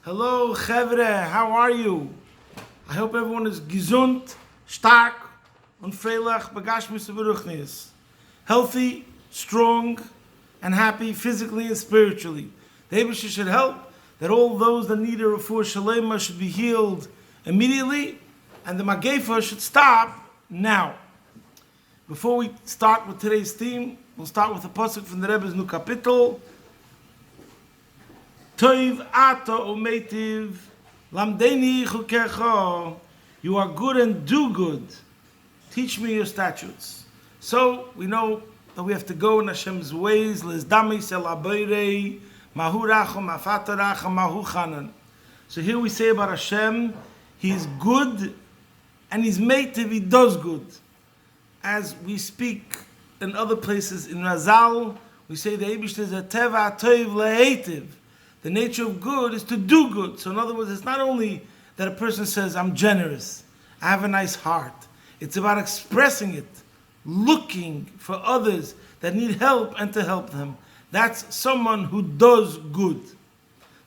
Hello, Chevre, how are you? I hope everyone is gesund, stark, und freilich, begashmis beruchnis. Healthy, strong, and happy physically and spiritually. The Eibusher should help that all those that need a refuah shalema should be healed immediately, and the Magefa should stop now. Before we start with today's theme, we'll start with a pasuk from the Rebbe's new kapitel. Toiv ata umeitiv lamdeni chukecha. You are good and do good. Teach me your statutes. So we know that we have to go in Hashem's ways. Lezdami sel abeirei mahu racham afata racham mahu chanan. So here we say about Hashem, He is good and He's meitiv, He does good. As we speak in other places in Razal, we say the Eibusher is a teva toiv le'etiv. The nature of good is to do good. So in other words, it's not only that a person says, I'm generous, I have a nice heart. It's about expressing it, looking for others that need help and to help them. That's someone who does good.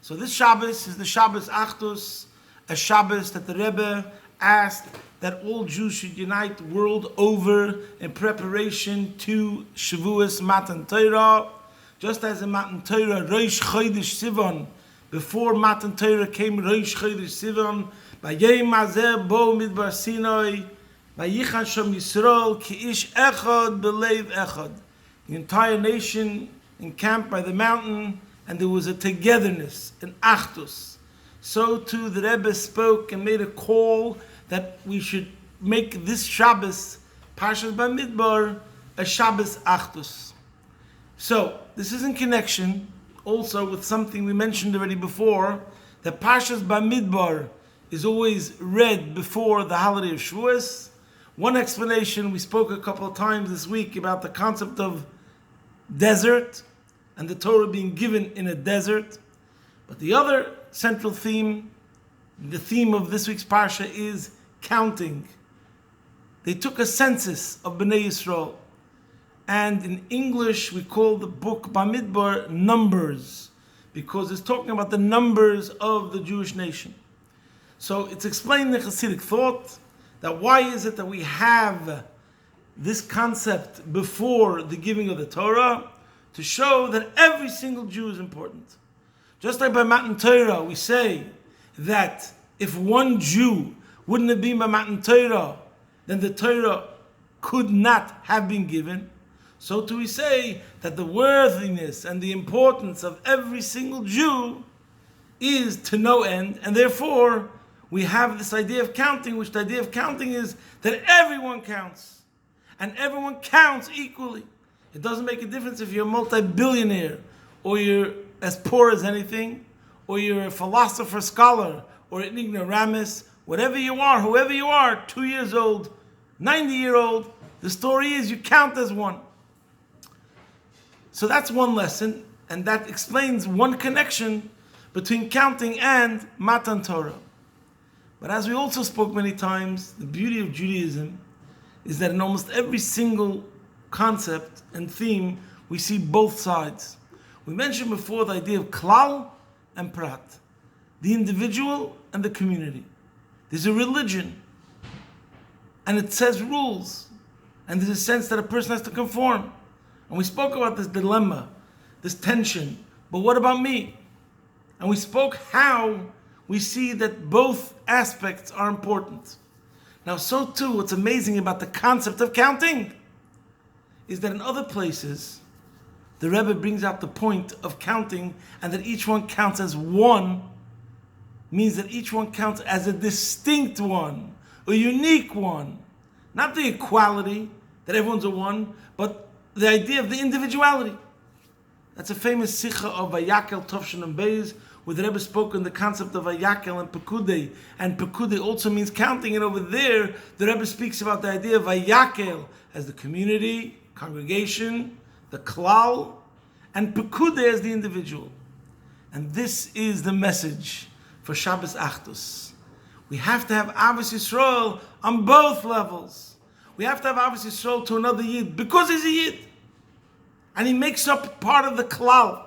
So this Shabbos is the Shabbos Achdus, a Shabbos that the Rebbe asked that all Jews should unite world over in preparation to Shavuos Matan Torah. Just as in Matan Torah, Rosh Chodesh Sivan, before Matan Torah came Rosh Chodesh Sivan, Bayem Azeh Bo Midbar Sinai, Bayichan Sham Yisrael, Ki Ish Echad Belev Echad. The entire nation encamped by the mountain, and there was a togetherness, an Achdus. So too the Rebbe spoke and made a call that we should make this Shabbos, Parshas Bamidbar, a Shabbos Achdus. So, this is in connection also with something we mentioned already before, that Parshas Bamidbar is always read before the holiday of Shavuos. One explanation, we spoke a couple of times this week about the concept of desert and the Torah being given in a desert. But the other central theme, the theme of this week's Parsha, is counting. They took a census of Bnei Yisrael. And in English, we call the book Bamidbar Numbers, because it's talking about the numbers of the Jewish nation. So it's explaining the Hasidic thought that why is it that we have this concept before the giving of the Torah, to show that every single Jew is important. Just like by Matan Torah, we say that if one Jew wouldn't have been by Matan Torah, then the Torah could not have been given. So too we say that the worthiness and the importance of every single Jew is to no end, and therefore we have this idea of counting, which the idea of counting is that everyone counts, and everyone counts equally. It doesn't make a difference if you're a multi-billionaire, or you're as poor as anything, or you're a philosopher, scholar, or an ignoramus, whatever you are, whoever you are, 2 years old, 90-year-old, the story is you count as one. So that's one lesson, and that explains one connection between counting and Matan Torah. But as we also spoke many times, the beauty of Judaism is that in almost every single concept and theme, we see both sides. We mentioned before the idea of klal and prat, the individual and the community. There's a religion, and it says rules, and there's a sense that a person has to conform. And we spoke about this dilemma, this tension, but what about me? And we spoke how we see that both aspects are important. Now, so too, what's amazing about the concept of counting is that in other places, the Rebbe brings out the point of counting, and that each one counts as one, means that each one counts as a distinct one, a unique one. Not the equality, that everyone's a one, but the idea of the individuality. That's a famous sikha of Vayakel Tovshin and Beis, where the Rebbe spoke on the concept of Vayakel and Pekudei, and Pekudei also means counting, and over there, the Rebbe speaks about the idea of Vayakel as the community, congregation, the klal, and Pekudei as the individual. And this is the message for Shabbos Achdus. We have to have Ahavas Yisrael on both levels. We have to have Ahavas Yisrael to another Yid because he's a Yid. And he makes up part of the klal.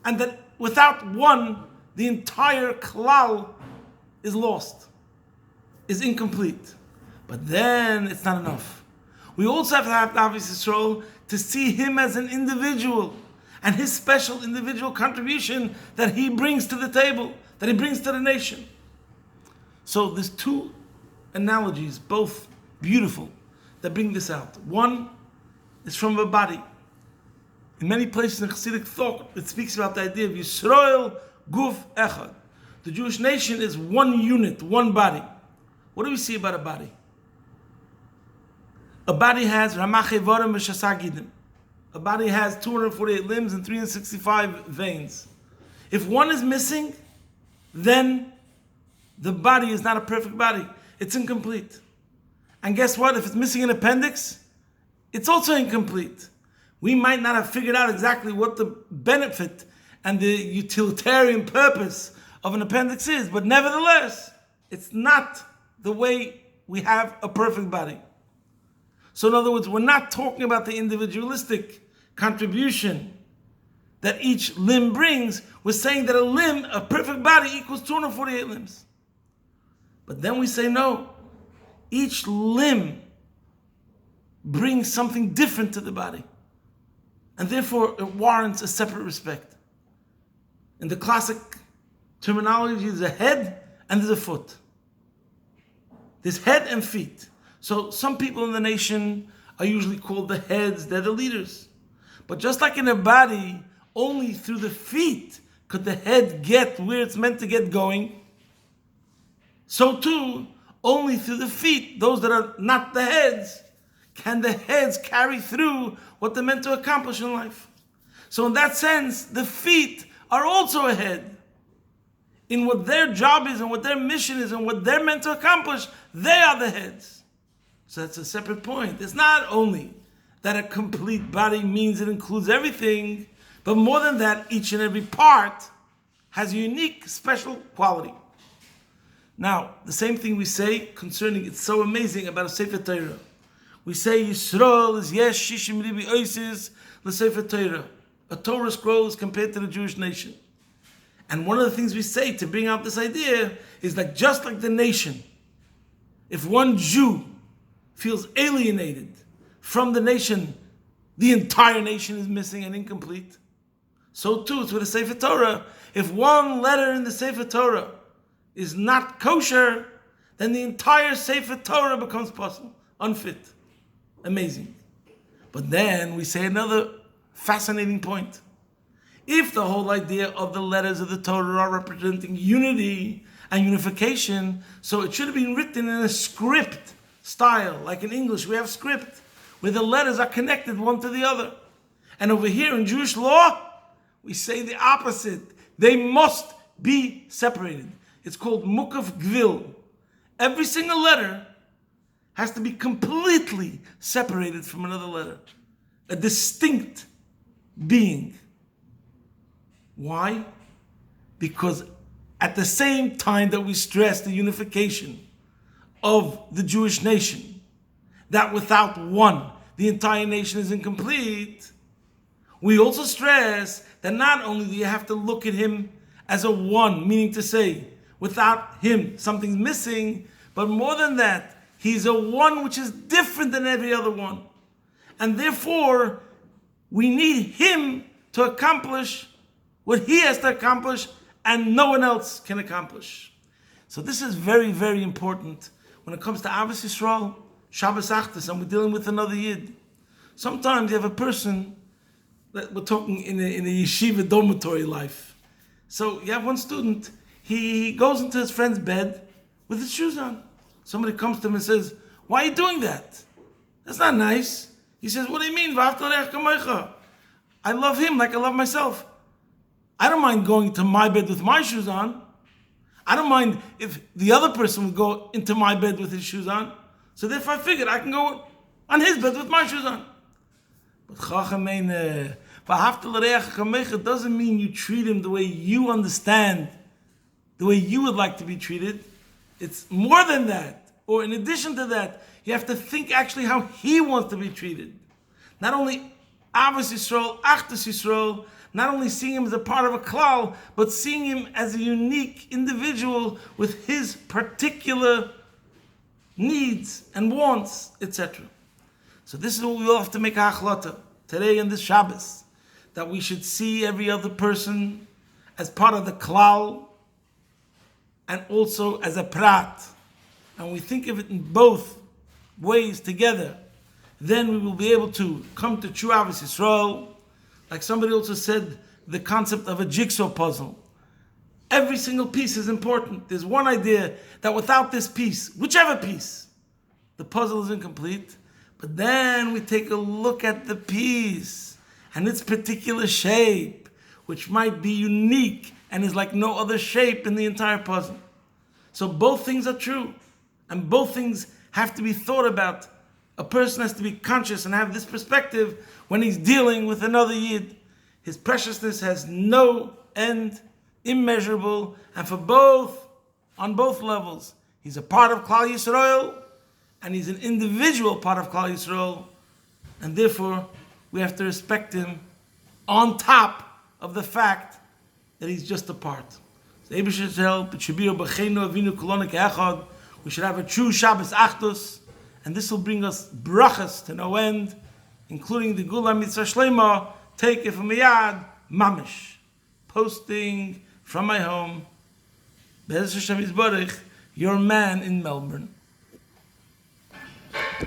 And that without one, the entire klal is lost, is incomplete. But then it's not enough. We also have to have Ahavas Yisrael to see him as an individual and his special individual contribution that he brings to the table, that he brings to the nation. So there's two analogies, both beautiful, that bring this out. One is from a body. In many places in Hasidic thought, it speaks about the idea of Yisrael Guf Echad. The Jewish nation is one unit, one body. What do we see about a body? A body has Ramach Evarim v'Shasar Gidim. A body has 248 limbs and 365 veins. If one is missing, then the body is not a perfect body. It's incomplete. And guess what? If it's missing an appendix, it's also incomplete. We might not have figured out exactly what the benefit and the utilitarian purpose of an appendix is, but nevertheless, it's not the way we have a perfect body. So in other words, we're not talking about the individualistic contribution that each limb brings. We're saying that a perfect body equals 248 limbs. But then we say no. Each limb brings something different to the body. And therefore, it warrants a separate respect. In the classic terminology, there's a head and there's a foot. There's head and feet. So some people in the nation are usually called the heads, they're the leaders. But just like in a body, only through the feet could the head get where it's meant to get going. So too, only through the feet, those that are not the heads, can the heads carry through what they're meant to accomplish in life. So in that sense, the feet are also a head. In what their job is and what their mission is and what they're meant to accomplish, they are the heads. So that's a separate point. It's not only that a complete body means it includes everything, but more than that, each and every part has a unique, special quality. Now, the same thing we say concerning, it's so amazing about a Sefer Torah. We say Yisrael is yesh shishim ribi oises l'Sefer Torah. A Torah scroll is compared to the Jewish nation. And one of the things we say to bring out this idea is that just like the nation, if one Jew feels alienated from the nation, the entire nation is missing and incomplete. So too, it's with the Sefer Torah. If one letter in the Sefer Torah is not kosher, then the entire Sefer Torah becomes possible, unfit. Amazing. But then we say another fascinating point. If the whole idea of the letters of the Torah are representing unity and unification, so it should have been written in a script style. Like in English, we have script, where the letters are connected one to the other. And over here in Jewish law, we say the opposite. They must be separated. It's called mukaf gvil. Every single letter has to be completely separated from another letter. A distinct being. Why? Because at the same time that we stress the unification of the Jewish nation, that without one, the entire nation is incomplete, we also stress that not only do you have to look at him as a one, meaning to say, without him, something's missing, but more than that, he's a one which is different than every other one. And therefore, we need him to accomplish what he has to accomplish and no one else can accomplish. So this is very, very important when it comes to Ahavas Yisrael, Shabbos Achdus, and we're dealing with another Yid. Sometimes you have a person that we're talking in a yeshiva dormitory life. So you have one student, he goes into his friend's bed with his shoes on. Somebody comes to him and says, "Why are you doing that? That's not nice." He says, "What do you mean? I love him like I love myself. I don't mind going to my bed with my shoes on. I don't mind if the other person would go into my bed with his shoes on. So therefore I figured I can go on his bed with my shoes on." But doesn't mean you treat him the way you understand, the way you would like to be treated. It's more than that. Or in addition to that, you have to think actually how he wants to be treated. Not only Ahavas Yisrael, Achdus Yisrael, not only seeing him as a part of a klal, but seeing him as a unique individual with his particular needs and wants, etc. So this is what we all have to make a achlata today in this Shabbos, that we should see every other person as part of the klal and also as a prat. And we think of it in both ways together, then we will be able to come to true Ahavas Yisrael. Like somebody also said, the concept of a jigsaw puzzle. Every single piece is important. There's one idea that without this piece, whichever piece, the puzzle is incomplete. But then we take a look at the piece and its particular shape, which might be unique and is like no other shape in the entire puzzle. So both things are true, and both things have to be thought about. A person has to be conscious and have this perspective when he's dealing with another Yid. His preciousness has no end, immeasurable, and for both, on both levels, he's a part of Klal Yisrael, and he's an individual part of Klal Yisrael, and therefore we have to respect him on top of the fact that he's just a part. So we should have a true Shabbos Achdus, and this will bring us brachas to no end, including the Gula Mitzvah Shlema, take it from Yad Mamish, posting from my home, Be'ez Hashem Yisborich, your man in Melbourne.